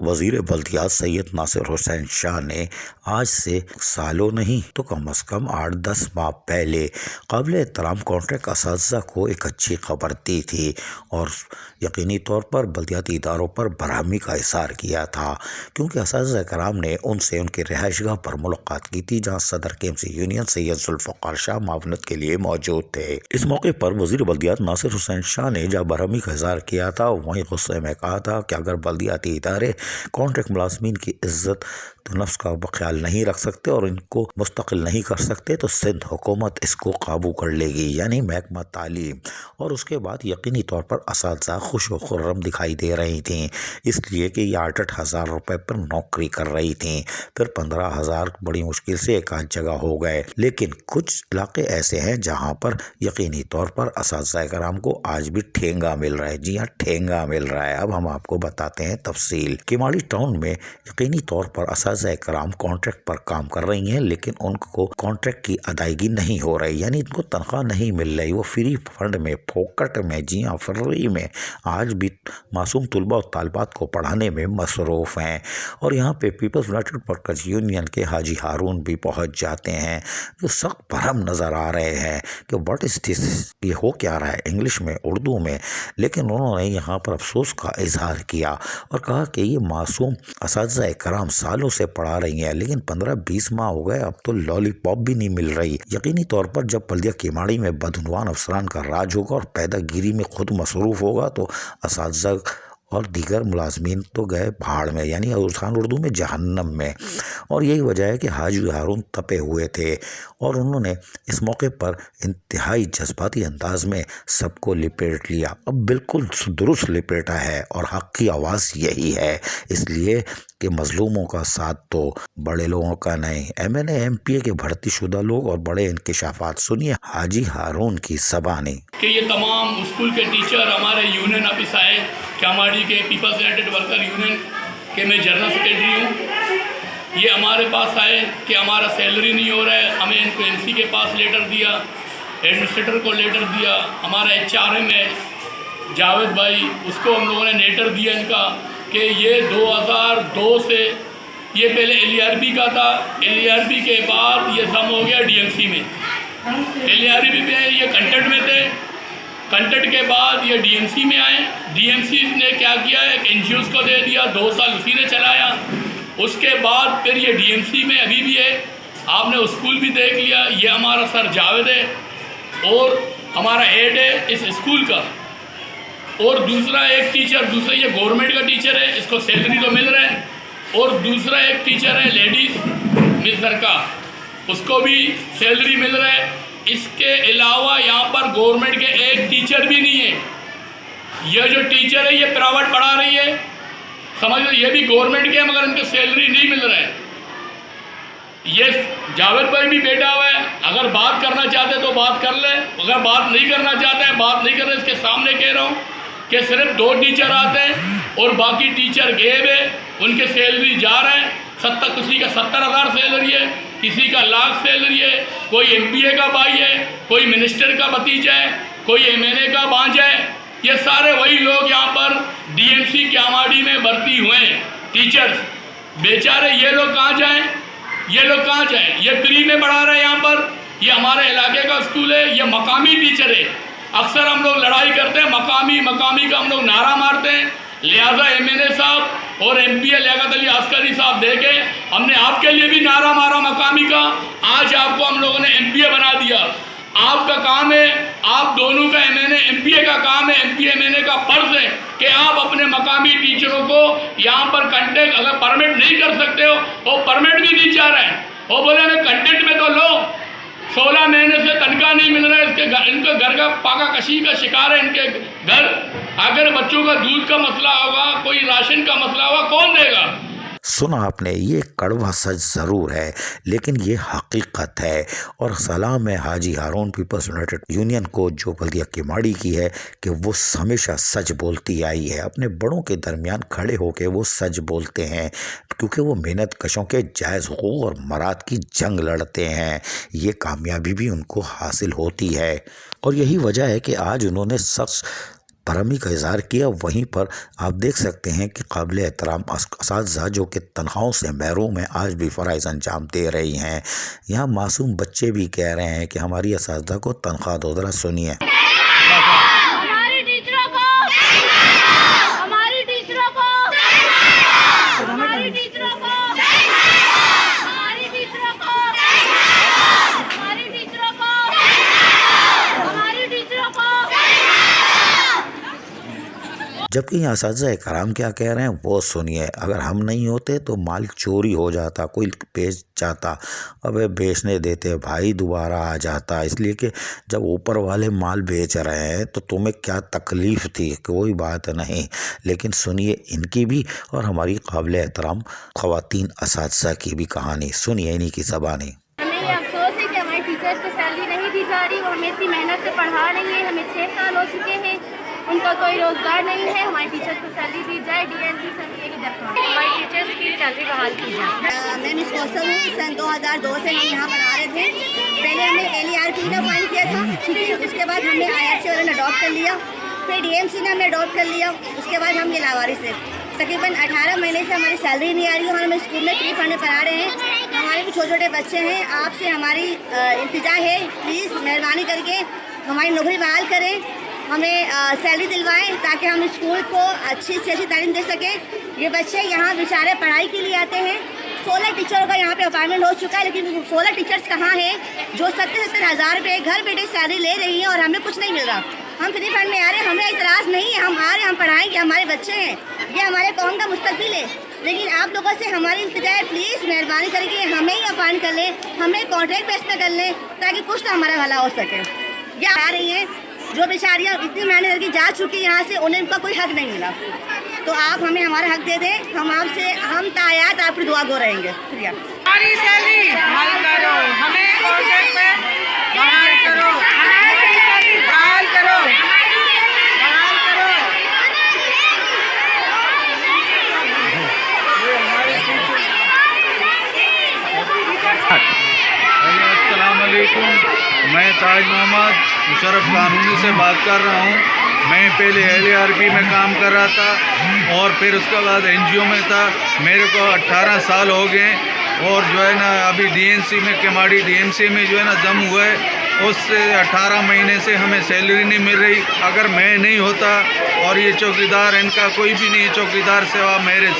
वजीर बल्दियात सैयद नासिर हुसैन शाह ने आज से सालों नहीं तो कम से कम 8-10 माह पहले काबिल एहतराम कॉन्ट्रैक्ट असातिज़ा को एक अच्छी खबर दी थी और यकीनी तौर पर बल्दियाती इदारों पर बरहमी का इज़हार किया था, क्योंकि असातिज़ा कराम ने उनसे उनकी रिहाइशगाह पर मुलाकात की थी, जहाँ सदर केएमसी यूनियन सैयद जुल्फ़िकार शाह मावनत के लिए मौजूद थे। इस मौके पर वजीर बल्दियात नासिर हुसैन शाह ने जहाँ बरहमी का इज़हार किया था, वहीं गुस्से में कहा था कि अगर बल्दियाती इदारे कॉन्ट्रैक्ट मुलाजमीन की इज्जत तो नफ्स का ख्याल नहीं रख सकते और इनको मुस्तकिल नहीं कर सकते तो सिंध हुकूमत इसको काबू कर लेगी, यानी महकमा तालीम। और उसके बाद यकीनी तौर पर असातिज़ा खुश व खुर्रम दिखाई दे रही थी, इसलिए कि ये 8-8 हज़ार रुपये पर नौकरी कर रही थी। फिर 15,000 बड़ी मुश्किल से एक आध जगह हो गए, लेकिन कुछ इलाके ऐसे हैं जहाँ पर यकीनी तौर पर असातिज़ा कराम को आज भी ठेंगा मिल रहा है। जी हाँ, ठेंगा मिल रहा है। अब हम आपको बताते हैं तफसील। किमाड़ी टाउन में यकीनी तौर पर असातिज़ा कराम कॉन्ट्रैक्ट पर काम कर रही हैं, लेकिन उनको कॉन्ट्रैक्ट की अदायगी नहीं हो रही, यानी इनको तनख्वाह नहीं मिल रही। वो फ्री फंड में, फोकट में, जी हाँ फ्री में आज भी मासूम तलबा और तालबात को पढ़ाने में मसरूफ़ हैं। और यहाँ पे पीपल्स यूनाइटेड वर्कर्स यूनियन के हाजी हारून भी पहुँच जाते हैं, जो सख्त भरम नज़र आ रहे हैं कि व्हाट इज़ दिस, ये हो क्या रहा है, इंग्लिश में, उर्दू में। लेकिन उन्होंने यहाँ पर अफसोस का इजहार किया और कहा कि ये मासूम असातिज़ा कराम सालों से पढ़ा रही हैं, लेकिन 15-20 माह हो गए, अब तो लॉलीपॉप भी नहीं मिल रही। यकीनी तौर पर जब बल्दिया किमाड़ी में बदउनवान अफसरान का राज होगा और पैदागिरी में खुद मसरूफ़ होगा तो असातिज़ा और दीगर मुलाजमीन तो गए भाड़ में, यानी उर्दू में जहन्नम में। और यही वजह है कि हाजी हारून तपे हुए थे और उन्होंने इस मौके पर इंतहाई जज्बाती अंदाज में सबको लिपेट लिया। अब बिल्कुल दुरुस्त लिपेटा है और हक़ की आवाज़ यही है, इसलिए कि मजलूमों का साथ तो बड़े लोगों का नहीं। MNA MPA के भर्ती शुदा लोग और बड़े इंकिशाफात, सुनिए हाजी हारून की ज़बानी। कि ये तमाम स्कूल के टीचर हमारे यूनियन ऑफिस आए, कामाड़ी के पीपल्स यूनाइटेड वर्कर यूनियन के मैं जनरल सेक्रेटरी हूँ। ये हमारे पास आए कि हमारा सैलरी नहीं हो रहा है, हमें इनको MC के पास लेटर दिया, एडमिनिस्ट्रेटर को लेटर दिया, हमारा HRM है जावेद भाई, उसको हम लोगों ने लेटर दिया इनका कि ये 2002 से ये पहले LRB का था, LRB के बाद ये जम हो गया DMC में। LRB में ये कंटेंट में थे, कंटेंट के बाद ये DMC में आए। DMC ने क्या किया, एक NGOs को दे दिया, 2 साल उसी ने चलाया। उसके बाद फिर ये DMC में अभी भी है, आपने स्कूल भी देख लिया। ये हमारा सर जावेद है और हमारा हेड है इस स्कूल का, और दूसरा एक टीचर, दूसरा ये गवर्नमेंट का टीचर है, इसको सैलरी तो मिल रहा है, और दूसरा एक टीचर है लेडीज़ मिस्टर का, उसको भी सैलरी मिल रहा है। इसके अलावा यहाँ पर गवर्नमेंट के एक टीचर भी नहीं है। ये जो टीचर है ये प्राइवेट पढ़ा रही है, समझ लो, ये भी गवर्नमेंट के हैं मगर इनको सैलरी नहीं मिल रहा है। ये जावेद भाई भी बैठा हुआ है, अगर बात करना चाहते तो बात कर ले, अगर बात नहीं करना चाहते हैं, बात नहीं कर रहे। इसके सामने कह रहा हूँ कि सिर्फ 2 टीचर आते हैं और बाकी टीचर गए हुए, उनके सैलरी जा रहे हैं। किसी का 70,000 सैलरी है, किसी का लाख सैलरी है, कोई MPA का भाई है, कोई मिनिस्टर का भतीजा है, कोई MNA का भांजा है। ये सारे वही लोग यहाँ पर DMC किमाड़ी में भर्ती हुए हैं टीचर्स। बेचारे ये लोग कहाँ जाएँ, ये लोग कहाँ जाएँ? ये फ्री में पढ़ा रहे हैं यहाँ पर। ये हमारे इलाके का स्कूल है, ये मकामी टीचर है। अक्सर हम लोग लड़ाई करते हैं, मकामी मकामी का हम लोग नारा मारते हैं, लिहाजा MNA साहब और MPA लियाकत अली अस्करी साहब देखे, हमने आपके लिए भी नारा मारा मकामी का। आज आपको हम लोगों ने MPA बना दिया। आपका काम है, आप दोनों का MNA MPA का काम है, MPA MNA का फर्ज है कि आप अपने मकामी टीचरों को यहाँ पर कंटेक्ट, अगर परमिट नहीं कर सकते हो, वो परमिट भी नहीं चाह रहे हैं, वो बोले हमें कंटेंट में तो लो। 16 महीने से तनख्वाह नहीं मिल रहा है, इनके घर का पाका कशी का शिकार है। इनके घर अगर बच्चों का दूध का मसला होगा, कोई राशन का मसला होगा, कौन देगा? सुना आपने, ये कड़वा सच ज़रूर है लेकिन ये हकीकत है। और सलाम है हाजी हारून पीपल्स यूनाइटेड यूनियन को, जो बल्दिया किमाड़ी की है, कि वो हमेशा सच बोलती आई है। अपने बड़ों के दरमियान खड़े होकर वो सच बोलते हैं, क्योंकि वो मेहनत कशों के जायज़ हुकूक और मराद की जंग लड़ते हैं। ये कामयाबी भी उनको हासिल होती है और यही वजह है कि आज उन्होंने सख्त बरहमी का इजहार किया। वहीं पर आप देख सकते हैं कि काबिल एहतराम असातिज़ा जो कि तनख्वाहों से महरूम है आज भी फ़राइज़ अंजाम दे रही हैं। यहाँ मासूम बच्चे भी कह रहे हैं कि हमारी असातिज़ा को तनख्वाह दो। ज़रा सुनिए। हमारी टीचरों को हमारी टीचरों को हमारी टीचरों को हमारी टीचरों को हमारी टीचरों को हमारी टीचरों को। जबकि यहाँ असातिज़ा कराम क्या कह रहे हैं वो सुनिए। अगर हम नहीं होते तो माल चोरी हो जाता, कोई बेच जाता, अबे बेचने देते भाई, दोबारा आ जाता। इसलिए कि जब ऊपर वाले माल बेच रहे हैं तो तुम्हें क्या तकलीफ़ थी, कोई बात नहीं। लेकिन सुनिए इनकी भी और हमारी काबिल एहतराम ख़वातीन असातिज़ा की भी कहानी सुनिए इन्हीं की ज़बानी। हमें ये अफसोस है कि हमारे टीचर्स को सैलरी नहीं दी जा रही। वो हमें इतनी मेहनत से पढ़ा रही है, हमें 6 साल हो चुके हैं, उनका कोई रोज़गार नहीं है। हमारे टीचर्स को सैलरी दी जाए, डीएनसी से की दरख्वास्त, हमारे टीचर्स की सैलरी बहाल की जाए। मैं मिस कौशल हूँ। सन 2002 से हम यहाँ पढ़ा रहे थे। पहले हमें LERP ने अपॉइंट किया था, ठीक है। उसके बाद हमने IRC वालों ने अडॉप्ट कर लिया, फिर DMC ने हमें अडॉप्ट कर लिया। उसके बाद हम ये लावारिस है। तकरीबन 18 महीने से हमारी सैलरी नहीं आ रही है और हम स्कूल में फ्री फंड में पढ़ा रहे हैं। हमारे भी छोटे छोटे बच्चे हैं। आपसे हमारी इल्तिजा है, प्लीज़ मेहरबानी करके हमारी नौकरी बहाल करें, हमें सैलरी दिलवाएं ताकि हम स्कूल को अच्छी से अच्छी तालीम दे सकें। ये बच्चे यहाँ बेचारे पढ़ाई के लिए आते हैं। 16 टीचरों का यहाँ पे अपॉइंटमेंट हो चुका है, लेकिन 16 टीचर्स कहाँ हैं जो 70-70 हज़ार रुपये घर बैठे सैलरी ले रही हैं और हमें कुछ नहीं मिल रहा। हम फ्री फंड में आ रहे हैं, हमें इतराज़ नहीं है, हम आ रहे हैं, हम पढ़ाएंगे, हमारे बच्चे हैं, ये हमारे कौम का मुस्तकबिल है। लेकिन आप लोगों से हमारी इल्तिजा है, प्लीज़ मेहरबानी करके हमें ही अपॉइंट कर लें, हमें कॉन्ट्रैक्ट बेस पे कर लें ताकि कुछ तो हमारा भला हो सके। ये आ रही हैं जो बेचारियाँ इतनी मेहनत करके जा चुकी यहाँ से, उन्हें उनका कोई हक नहीं मिला। तो आप हमें हमारा हक दे दें, हम आपसे हम तायात आपकी दुआ गो रहेंगे। शुक्रिया। हमारी सैलरी बहाल करो, हमें कॉन्ट्रैक्ट पे बहाल करो, हमारी सैलरी बहाल करो, बहाल करो। अस्सलाम वालेकुम, मैं ताज मोहम्मद मुशर्रफ कानूनी से बात कर रहा हूँ। मैं पहले LERP में काम कर रहा था और फिर उसके बाद NGO में था। मेरे को 18 साल हो गए और जो है ना अभी DNC में केमाड़ी DMC में जो है ना दम हुआ है, उससे 18 महीने से हमें सैलरी नहीं मिल रही। अगर मैं नहीं होता और ये चौकीदार, इनका कोई भी नहीं चौकीदार सिवा मेरे,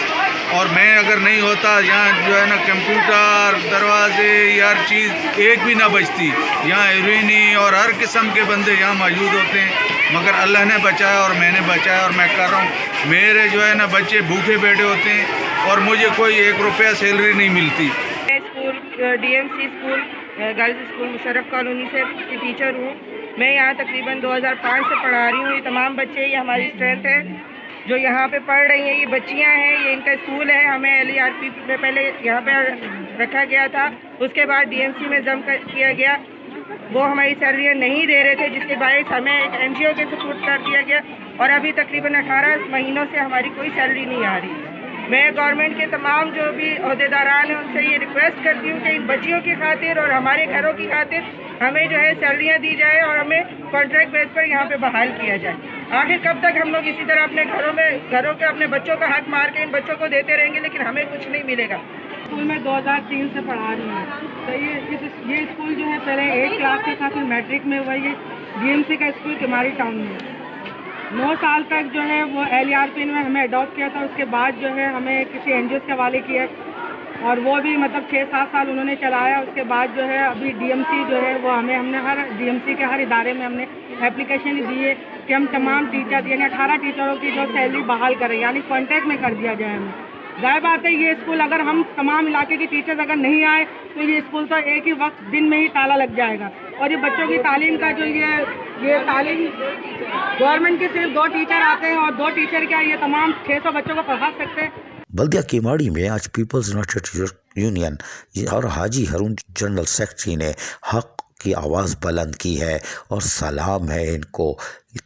और मैं अगर नहीं होता यहाँ जो है ना कंप्यूटर, दरवाजे, हर चीज़ एक भी ना बचती। यहाँ हेरोइनी और हर किस्म के बंदे यहाँ मौजूद होते हैं, मगर अल्लाह ने बचाया और मैंने बचाया और मैं कर रहा हूँ। मेरे जो है ना बच्चे भूखे बैठे होते हैं और मुझे कोई 1 रुपया सैलरी नहीं मिलती। मैं school DMC school girls school Musharraf colony से टीचर हूँ। मैं यहाँ तकरीबन 2005 से पढ़ा रही हूँ। ये तमाम बच्चे, ये हमारी स्ट्रेंथ है जो यहाँ पे पढ़ रही हैं। ये बच्चियाँ हैं, ये इनका स्कूल है। हमें LERP में पहले यहाँ पे रखा गया था, उसके बाद DMC में जम किया गया। वो हमारी सैलरी नहीं दे रहे थे, जिसके बायस हमें एक NGO के सपोर्ट कर दिया गया और अभी तकरीबन 18 महीनों से हमारी कोई सैलरी नहीं आ रही। मैं गवर्नमेंट के तमाम जो भी अहदेदारान हैं उनसे ये रिक्वेस्ट करती हूँ कि इन बच्चियों की खातिर और हमारे घरों की खातिर हमें जो है सैलरियाँ दी जाए और हमें कॉन्ट्रैक्ट बेस पर यहाँ पे बहाल किया जाए। आखिर कब तक हम लोग इसी तरह अपने घरों के अपने बच्चों का हक मार के इन बच्चों को देते रहेंगे, लेकिन हमें कुछ नहीं मिलेगा। स्कूल में 2003 से पढ़ा रही हूँ। तो ये स्कूल जो है पहले 8 क्लास के साथ फिर मैट्रिक में हुआ। ये DMC का स्कूल केमाड़ी टाउन में 9 साल तक जो है वो LERP में हमें अडॉप्ट किया था। उसके बाद जो है हमें किसी NGO के हवाले किया और वो भी मतलब 6-7 साल उन्होंने चलाया। उसके बाद जो है अभी DMC जो है वो हमने हर DMC के हर इदारे में हमने एप्लीकेशन दी है कि हम तमाम टीचर यानी 18 टीचरों की जो सैलरी बहाल करें, यानी कॉन्ट्रैक्ट में कर दिया जाए हमें। जाहिर बात है ये स्कूल अगर हम तमाम इलाके के टीचर्स अगर नहीं आए तो ये स्कूल तो एक ही वक्त दिन में ही ताला लग जाएगा। और ये बच्चों की तालीम का जो ये तालीम गवर्नमेंट के सिर्फ 2 टीचर आते हैं और 2 टीचर क्या ये तमाम 600 बच्चों को पढ़ा सकते हैं। बल्दिया केमाड़ी में आज पीपल्स यूनाइटेड टीचर यूनियन और हाजी हरून जनरल सेक्रेटरी ने हक की आवाज़ बुलंद की है और सलाम है इनको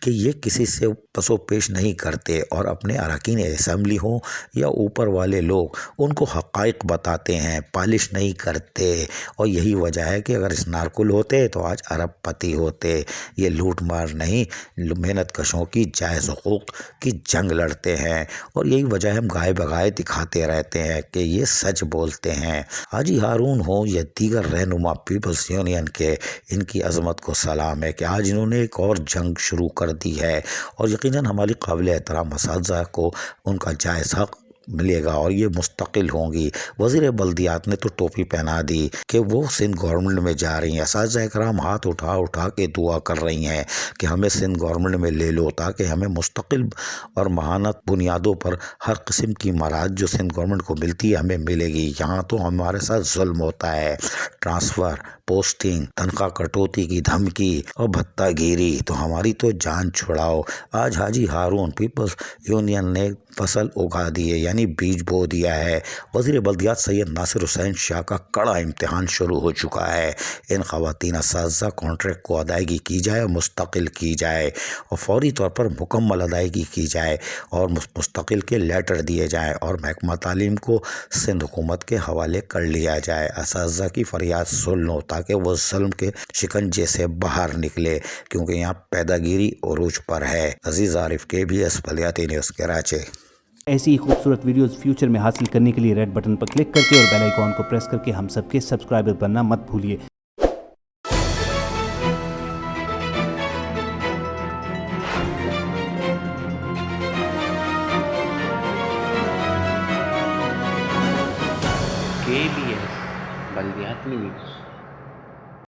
कि ये किसी से पसोपेश नहीं करते और अपने अरकान असम्बली हो या ऊपर वाले लोग उनको हक़ाइक़ बताते हैं, पालिश नहीं करते। और यही वजह है कि अगर स्नारकुल होते तो आज अरबपति होते। ये लूट मार नहीं, मेहनत कशों की जायज़ हुकूक़ की जंग लड़ते हैं और यही वजह हम गाय बगाए दिखाते रहते हैं कि ये सच बोलते हैं। हाजी हारून हो या दीगर रहनुमा पीपल्स यूनियन के, इनकी अज़मत को सलाम है कि आज इन्होंने एक और जंग शुरू कर दी है और यकीनन हमारी काबिल एहतराम असातिज़ा को उनका जायज़ हक़ मिलेगा और ये मुस्तकिल होंगी। वज़ीर बल्दियात ने तो टोपी पहना दी कि वो सिंध गवर्नमेंट में जा रही हैं। असातिज़ा कराम हाथ उठा उठा के दुआ कर रही हैं कि हमें सिंध गवर्नमेंट में ले लो ताकि हमें मुस्तकिल और महानत बुनियादों पर हर किस्म की मराद जो सिंध गवर्नमेंट को मिलती है हमें मिलेगी। यहाँ तो हमारे साथ जुल्म होता है, ट्रांसफ़र, पोस्टिंग, तनख्वाह कटौती की धमकी और भत्तागिरी, तो हमारी तो जान छुड़ाओ। आज हाजी हारून पीपल्स यूनियन ने फसल उगा दी है, यानी बीज बो दिया है। वज़ीर बल्दियात सैयद नासिर हुसैन शाह का कड़ा इम्तिहान शुरू हो चुका है। इन ख़वातीन असातिज़ा कॉन्ट्रैक्ट को अदायगी की जाए, मुस्तकिल की जाए और फौरी तौर पर मुकम्मल अदायगी की जाए और मुस्तकिल के लेटर दिए जाएँ और महकमा तालीम को सिंध हुकूमत के हवाले कर लिया जाए। असातिज़ा की फरियाद सुन लो ताकि वो ज़ुल्म के शिकंजे से बाहर निकले, क्योंकि यहाँ पैदागिरी उरूज पर है। अजीज़ आरिफ KBS बलियाती न्यूज़ कराची। ऐसी ही खूबसूरत वीडियोस फ्यूचर में हासिल करने के लिए रेड बटन पर क्लिक करके और बेल आइकॉन को प्रेस करके हम सबके सब्सक्राइबर बनना मत भूलिए। KBS बल्दियात न्यूज़।